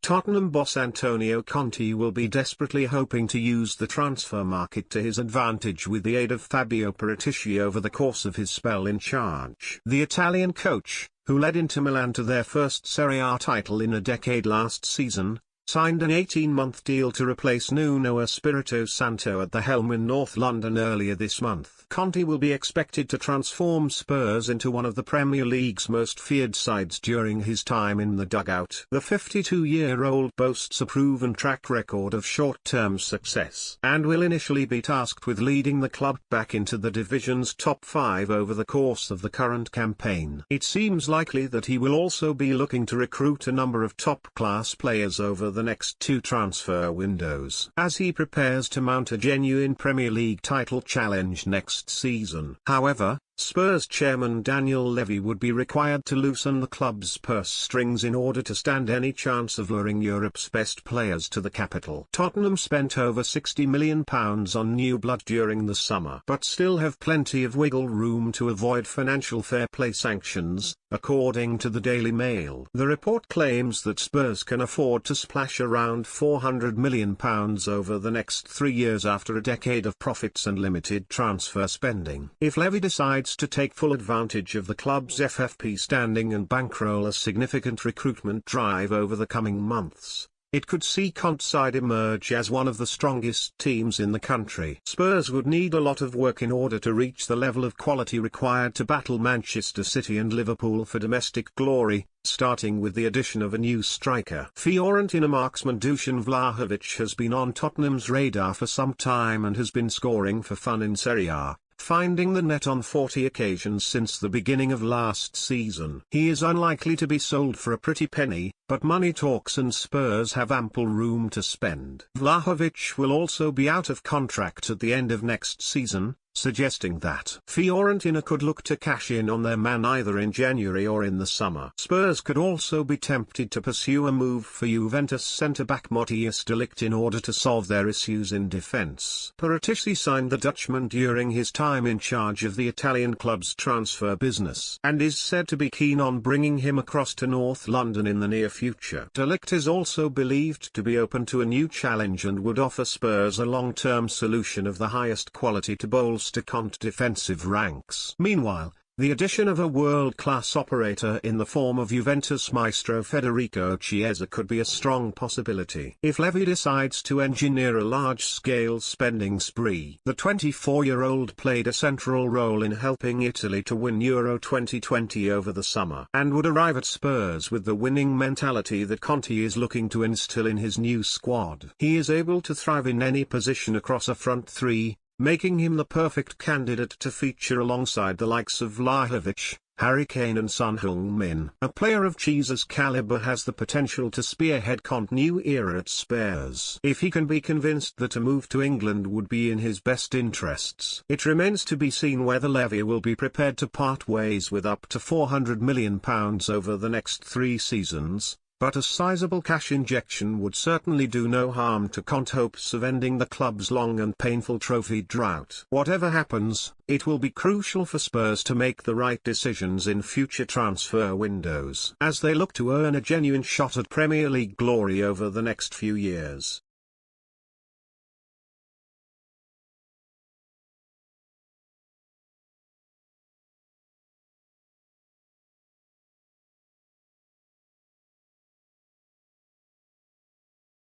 Tottenham boss Antonio Conte will be desperately hoping to use the transfer market to his advantage with the aid of Fabio Paratici over the course of his spell in charge. The Italian coach, who led Inter Milan to their first Serie A title in a decade last season, signed an 18-month deal to replace Nuno Espirito Santo at the helm in North London earlier this month. Conte will be expected to transform Spurs into one of the Premier League's most feared sides during his time in the dugout. The 52-year-old boasts a proven track record of short-term success and will initially be tasked with leading the club back into the division's top 5 over the course of the current campaign. It seems likely that he will also be looking to recruit a number of top-class players over the next 2 transfer windows, as he prepares to mount a genuine Premier League title challenge next season. However, Spurs chairman Daniel Levy would be required to loosen the club's purse strings in order to stand any chance of luring Europe's best players to the capital. Tottenham spent over £60 million on new blood during the summer, but still have plenty of wiggle room to avoid financial fair play sanctions, according to the Daily Mail. The report claims that Spurs can afford to splash around £400 million over the next 3 years after a decade of profits and limited transfer spending. If Levy decides to take full advantage of the club's FFP standing and bankroll a significant recruitment drive over the coming months, it could see Conte's side emerge as one of the strongest teams in the country. Spurs would need a lot of work in order to reach the level of quality required to battle Manchester City and Liverpool for domestic glory, starting with the addition of a new striker. Fiorentina marksman Dusan Vlahovic has been on Tottenham's radar for some time and has been scoring for fun in Serie A, finding the net on 40 occasions since the beginning of last season. He is unlikely to be sold for a pretty penny, but money talks and Spurs have ample room to spend. Vlahovic will also be out of contract at the end of next season, suggesting that Fiorentina could look to cash in on their man either in January or in the summer. Spurs could also be tempted to pursue a move for Juventus centre-back Matthias de Ligt in order to solve their issues in defence. Paratici signed the Dutchman during his time in charge of the Italian club's transfer business, and is said to be keen on bringing him across to North London in the near future. De Ligt is also believed to be open to a new challenge and would offer Spurs a long-term solution of the highest quality to bolster Conte's defensive ranks. Meanwhile, the addition of a world-class operator in the form of Juventus maestro Federico Chiesa could be a strong possibility. If Levy decides to engineer a large-scale spending spree, the 24-year-old played a central role in helping Italy to win Euro 2020 over the summer, and would arrive at Spurs with the winning mentality that Conte is looking to instill in his new squad. He is able to thrive in any position across a front three, making him the perfect candidate to feature alongside the likes of Vlahovic, Harry Kane and Son Heung-min. A player of Chiesa's caliber has the potential to spearhead Conte's new era at Spurs. If he can be convinced that a move to England would be in his best interests. It remains to be seen whether Levy will be prepared to part ways with up to £400 million over the next 3 seasons. But a sizable cash injection would certainly do no harm to Conte's hopes of ending the club's long and painful trophy drought. Whatever happens, it will be crucial for Spurs to make the right decisions in future transfer windows, as they look to earn a genuine shot at Premier League glory over the next few years.